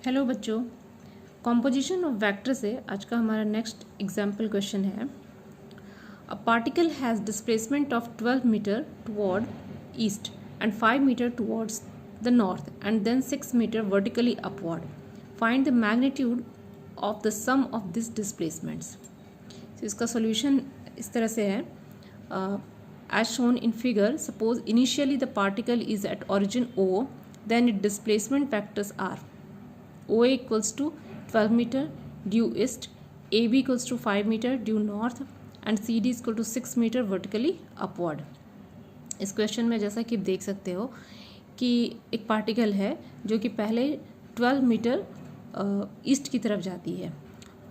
Hello बच्चों, composition of vector से आज का हमारा नेक्स्ट एग्जाम्पल क्वेश्चन है। A particle has displacement of 12 metre toward east and 5 metre towards the north and then 6 metre vertically upward. Find the magnitude of the sum of this displacements. तो इसका solution इस तरह से है, as shown in figure. Suppose initially the particle is at origin O, then its displacement vectors are OA equals to 12 meter due east, AB equals to 5 meter due north and CD is equal to 6 meter vertically upward. इस question में जैसा कि आप देख सकते हो कि एक पार्टिकल है जो कि पहले 12 मीटर ईस्ट की तरफ जाती है,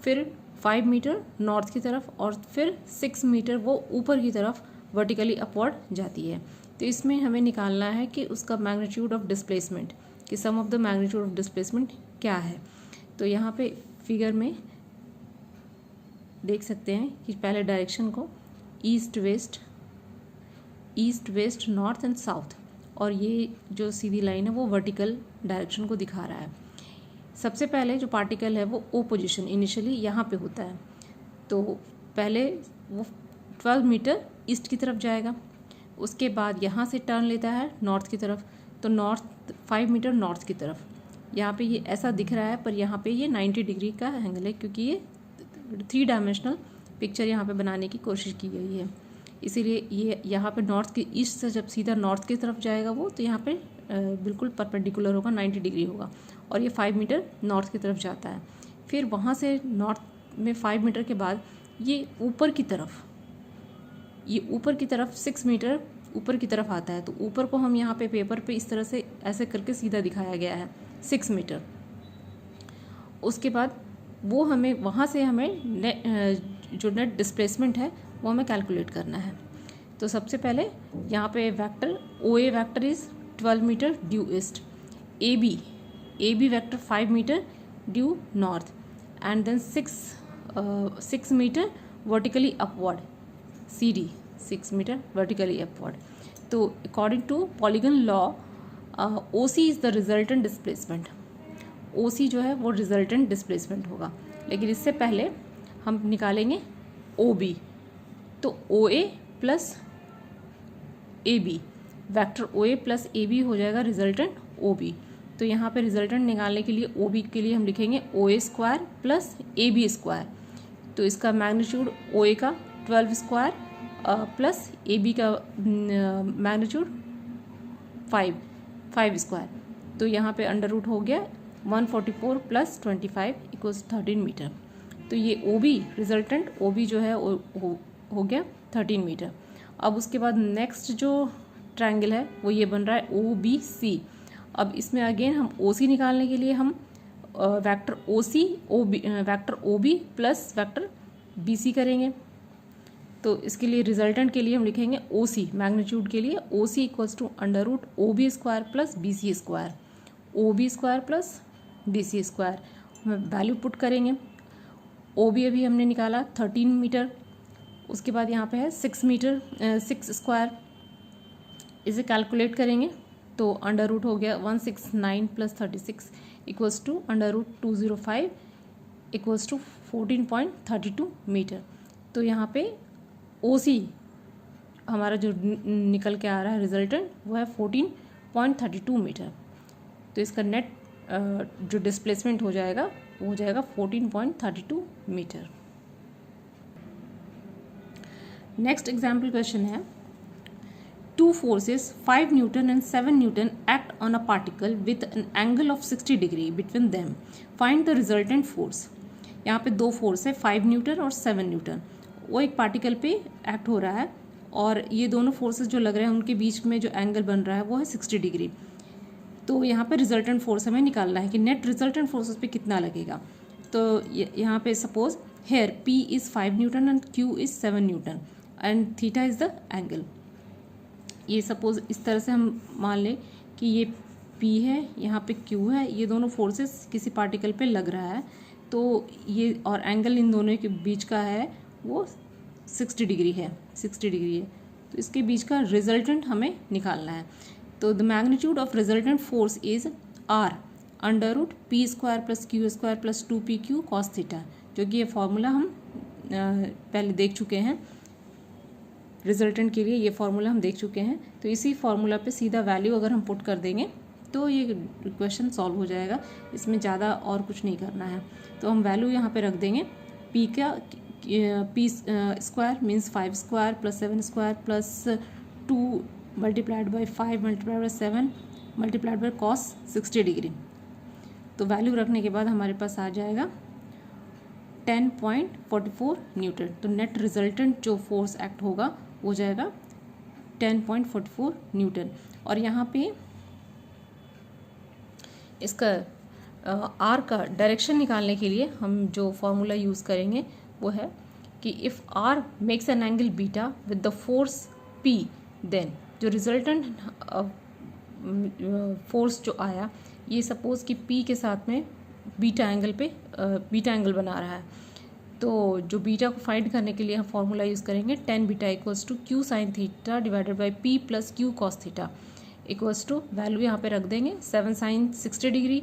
फिर 5 मीटर नॉर्थ की तरफ और फिर 6 मीटर वो ऊपर की तरफ वर्टिकली अपवर्ड जाती है। तो इसमें हमें निकालना है कि उसका मैग्नीट्यूड ऑफ डिस्प्लेसमेंट, कि सम of the magnitude of displacement क्या है। तो यहाँ पे फिगर में देख सकते हैं कि पहले डायरेक्शन को east west north and south, और ये जो सीधी लाइन है वो वर्टिकल डायरेक्शन को दिखा रहा है। सबसे पहले जो पार्टिकल है वो ओ पोजीशन इनिशियली यहाँ पे होता है, तो पहले वो 12 मीटर ईस्ट की तरफ जाएगा, उसके बाद यहाँ से टर्न लेता है नॉर्थ की तरफ, तो नॉर्थ 5 मीटर नॉर्थ की तरफ। यहाँ पे ये ऐसा दिख रहा है, पर यहाँ पे ये 90 डिग्री का एंगल है, क्योंकि ये 3 डायमेंशनल पिक्चर यहाँ पे बनाने की कोशिश की गई है। इसीलिए ये यहाँ पे नॉर्थ की ईस्ट से जब सीधा नॉर्थ की तरफ जाएगा वो, तो यहाँ पे बिल्कुल परपेंडिकुलर होगा, 90 डिग्री होगा, और ये 5 मीटर नॉर्थ की तरफ जाता है। फिर वहाँ से नॉर्थ में 5 मीटर के बाद ये ऊपर की तरफ 6 मीटर ऊपर की तरफ आता है। तो ऊपर को हम यहाँ पे पेपर पे इस तरह से ऐसे करके सीधा दिखाया गया है 6 मीटर। उसके बाद वो हमें वहाँ से जो नेट डिस्प्लेसमेंट है वो हमें कैलकुलेट करना है। तो सबसे पहले यहाँ पे vector OA vector is 12 metre due east, AB vector 5 metre due north and then 6 metre vertically upward, CD 6 metre vertically upward. तो according to polygon law OC is the resultant displacement. OC जो है वो resultant displacement होगा, लेकिन इससे पहले हम निकालेंगे OB। तो OA plus AB, vector OA plus AB हो जाएगा रिजल्टेंट OB। तो यहाँ पे रिजल्टेंट निकालने के लिए OB के लिए हम लिखेंगे OA square plus AB square. तो इसका मैग्नीट्यूड OA का 12 स्क्वायर प्लस AB का मैग्नीट्यूड 5 स्क्वायर। तो यहाँ पे अंडर रूट हो गया 144 प्लस 25 इक्वल्स 13 मीटर। तो ये OB रिजल्टेंट OB जो है हो गया 13 मीटर। अब उसके बाद नेक्स्ट जो ट्रायंगल है वो ये बन रहा है OBC। अब इसमें अगेन हम OC निकालने के लिए हम vector OB plus vector BC करेंगे। तो इसके लिए रिजल्टेंट के लिए हम लिखेंगे OC, मैग्नीट्यूड के लिए OC equals to under root OB square plus BC square, OB square plus BC square. हम वैल्यू पुट करेंगे। OB अभी हमने निकाला 13 मीटर, उसके बाद यहाँ पे है 6 स्क्वायर। इसे कैलकुलेट करेंगे तो अंडर रूट हो गया 169 plus 36 equals to under root 205 equals to 14.32 metre. तो यहाँ पे OC हमारा जो निकल के आ रहा है रिजल्टेंट वो है 14.32 मीटर। तो इसका नेट जो डिस्प्लेसमेंट हो जाएगा वो हो जाएगा 14.32 मीटर। नेक्स्ट एग्जाम्पल क्वेश्चन है, 2 forces 5 Newton and 7 Newton act on a particle with an angle of 60 degree between them. Find the resultant force. यहाँ पे 2 फोर्स है 5 न्यूटन और 7 न्यूटन, वो एक पार्टिकल पे एक्ट हो रहा है, और ये दोनों फोर्सेस जो लग रहे हैं उनके बीच में जो एंगल बन रहा है वो है 60 डिग्री। तो यहाँ पे रिजल्टेंट फोर्स हमें निकालना है कि नेट रिजल्टेंट फोर्सेस पे कितना लगेगा। तो यहाँ पे suppose here P is 5 newton and Q is 7 newton and theta is the angle. ये सपोज इस तरह से हम मान लें कि ये P है, यहाँ पे Q है, ये दोनों फोर्सेस किसी पार्टिकल पे लग रहा है, तो ये और एंगल इन दोनों के बीच का है वो 60 डिग्री है। तो इसके बीच का रिजल्टेंट हमें निकालना है। तो the magnitude of resultant force is R under root P square plus Q square plus 2pq cos theta, जो कि ये फॉर्मूला हम पहले देख चुके हैं रिजल्टेंट के लिए, ये फार्मूला हम देख चुके हैं। तो इसी फार्मूला पे सीधा वैल्यू अगर हम पुट कर देंगे तो ये क्वेश्चन सॉल्व हो जाएगा, इसमें ज़्यादा और कुछ नहीं करना है। तो हम वैल्यू यहाँ पे रख देंगे, पी का P square means 5 square plus 7 square plus 2 multiplied by 5 multiplied by 7 multiplied by cos 60 degree. तो वैल्यू रखने के बाद हमारे पास आ जाएगा 10.44 न्यूटन। तो नेट रिजल्टेंट जो फोर्स एक्ट होगा हो जाएगा 10.44 न्यूटन। और यहाँ पे इसका आर का डायरेक्शन निकालने के लिए हम जो फॉर्मूला यूज़ करेंगे वो है कि if R makes an angle beta with the force P, then जो रिजल्टेंट फोर्स जो आया ये सपोज़ कि पी के साथ में बीटा एंगल बना रहा है। तो जो बीटा को फाइंड करने के लिए हम फॉर्मूला यूज़ करेंगे tan beta equals to Q sine theta divided by P plus Q cos theta equals to value यहाँ पे रख देंगे 7 sine 60 degree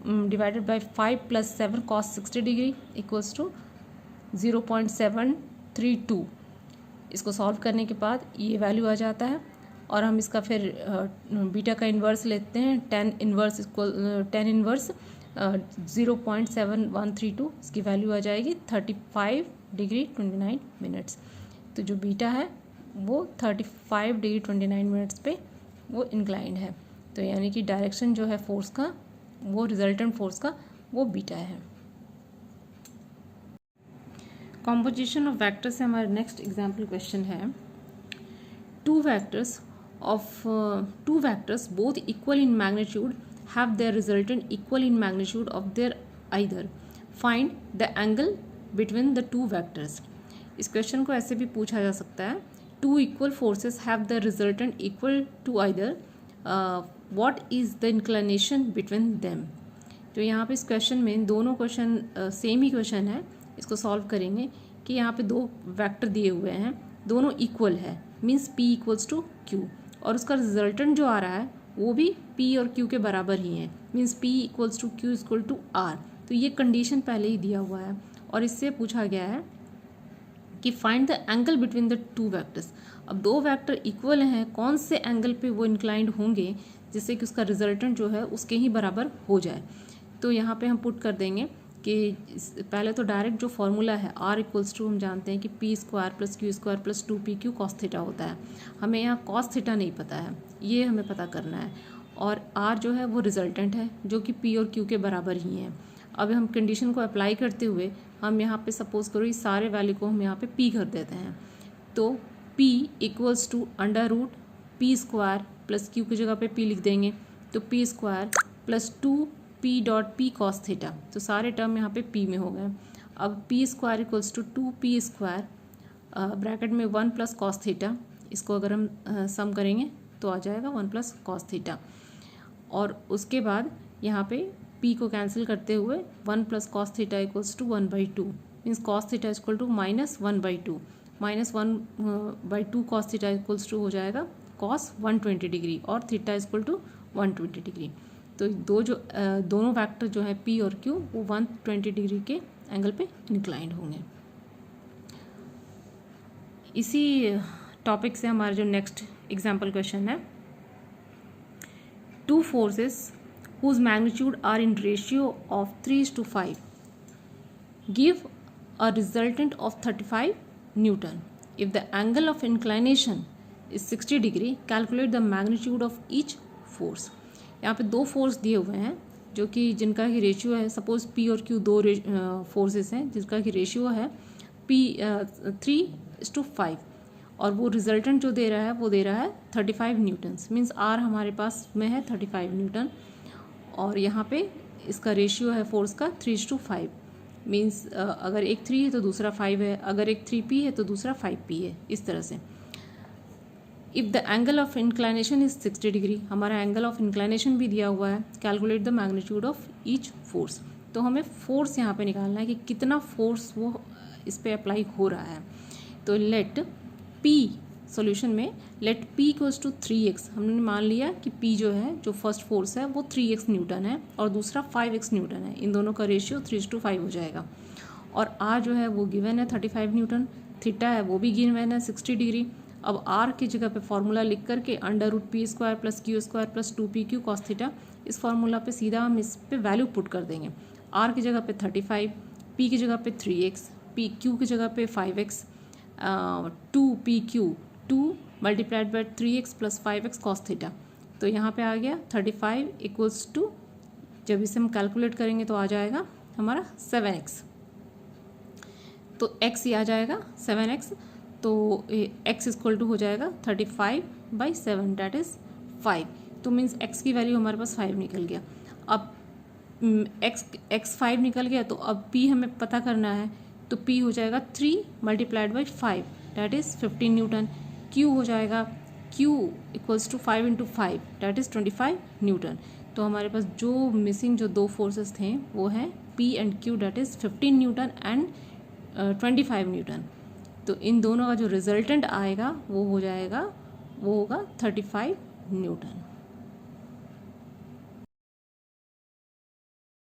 divided by 5 plus 7 cos 60 degree equals to 0.732। इसको सॉल्व करने के बाद ये वैल्यू आ जाता है और हम इसका फिर बीटा का इन्वर्स लेते हैं, tan इन्वर्स 0.7132, इसकी वैल्यू आ जाएगी 35 डिग्री 29 मिनट्स। तो जो बीटा है वो 35 डिग्री 29 मिनट्स पे वो इंक्लाइंड है। तो यानी कि डायरेक्शन जो है फोर्स का, वो रिजल्टेंट फोर्स का, वो बीटा है। कॉम्पोजिशन ऑफ वेक्टर से हमारा नेक्स्ट एग्जाम्पल क्वेश्चन है, two vectors both equal in magnitude have their resultant equal in magnitude of their either. Find the angle between the two vectors. इस question को ऐसे भी पूछा जा सकता है, two equal forces have the resultant equal to either. What is the inclination between them? तो यहाँ पे इस क्वेश्चन में दोनों क्वेश्चन सेम ही क्वेश्चन है। इसको सॉल्व करेंगे कि यहाँ पे दो वेक्टर दिए हुए हैं, दोनों इक्वल है, means p equals to q, और उसका रिजल्टेंट जो आ रहा है वो भी p और q के बराबर ही है, means p equals to q equal to r। तो ये कंडीशन पहले ही दिया हुआ है और इससे पूछा गया है कि find the angle between the two vectors. अब दो वेक्टर इक्वल हैं, कौन से एंगल पे वो इंक्लाइंड होंगे जिससे कि उसका रिजल्टेंट जो है उसके ही बराबर हो जाए। तो यहाँ पे हम पुट कर देंगे कि पहले तो डायरेक्ट जो फॉर्मूला है r इक्वल्स टू, हम जानते हैं कि P square plus Q square plus 2pq cos theta होता है। हमें यहाँ कॉस थीटा नहीं पता है, ये हमें पता करना है। और r जो है वो रिजल्टेंट है जो कि p और q के बराबर ही है। अब हम कंडीशन को अप्लाई करते हुए हम यहाँ पे सपोज करो इस सारे वैल्यू को हम यहाँ पे p कर देते हैं। तो p equals to under root P square plus Q की जगह पे p लिख देंगे, तो p square plus 2p dot p cos theta. तो सारे टर्म यहाँ पे p में हो गए। अब p square equals to 2p square bracket में 1 प्लस कॉस थीटा, इसको अगर हम सम करेंगे तो आ जाएगा 1 प्लस कॉस थीटा। और उसके बाद यहाँ पे p को कैंसिल करते हुए 1 plus cos theta equals to 1/2, means cos theta equal to -1/2, -1/2 cos theta equals to हो जाएगा कॉस 120 डिग्री और थीटा इक्वल टू 120 डिग्री। तो दोनों वेक्टर जो है p और q वो 120 डिग्री के एंगल पे इंक्लाइंड होंगे। इसी टॉपिक से हमारा जो नेक्स्ट एग्जाम्पल क्वेश्चन है, two forces whose magnitude are in ratio of 3:5 give a resultant of 35 Newton. If the angle of inclination is 60 degree, calculate the magnitude of each force. यहाँ पे दो force दिए हुए हैं जो कि जिनका ही रेशियो है, सपोज p और q दो फोर्सेस हैं जिसका कि रेशियो है p 3:5 और वो रिजल्टेंट जो दे रहा है वो दे रहा है 35 न्यूटन्स, मीन्स r हमारे पास में है 35 न्यूटन और यहाँ पे इसका रेशियो है फोर्स का 3:5, मीन्स अगर एक 3 है तो दूसरा 5 है, अगर एक 3p है तो दूसरा 5p है, इस तरह से। If the angle of inclination is 60 degree, हमारा एंगल ऑफ इंक्लाइनेशन भी दिया हुआ है, calculate the magnitude of each force. तो हमें फोर्स यहाँ पे निकालना है कि कितना फोर्स वो इस पर अप्लाई हो रहा है। तो लेट p सॉल्यूशन में let P equals to 3x, हमने मान लिया कि P जो है, जो फर्स्ट फोर्स है वो 3x न्यूटन है और दूसरा 5x न्यूटन है, इन दोनों का रेशियो 3:5 हो जाएगा। और R जो है वो गिवन है 35 न्यूटन, थीटा है वो भी गिवन है 60 डिग्री। अब R की जगह पे फॉर्मूला लिख करके √p² + q² + 2pq cos theta, इस फार्मूला पे सीधा हम इस पे वैल्यू पुट कर देंगे। R की जगह पे 35, P की जगह पे 3x, Q की जगह पे 5x, 2pq 2 × 3x + 5x cos theta. तो यहाँ पे आ गया 35 इक्वल्स टू, जब इसे हम कैलकुलेट करेंगे तो आ जाएगा हमारा 7x। तो x ही आ जाएगा 7x, तो x इक्वल टू हो जाएगा 35/7 दैट इज़ 5। तो मीन्स x की वैल्यू हमारे पास 5 निकल गया। अब x 5 निकल गया, तो अब p हमें पता करना है, तो p हो जाएगा 3 × 5 दैट इज़ 15 न्यूटन। q हो जाएगा q equals to 5 × 5 that is 25 newton. तो हमारे पास जो मिसिंग जो दो फोर्सेस थे वो हैं p and q that is 15 Newton and 25 newton. तो इन दोनों का जो रिजल्टेंट आएगा वो हो जाएगा, वो होगा 35 न्यूटन।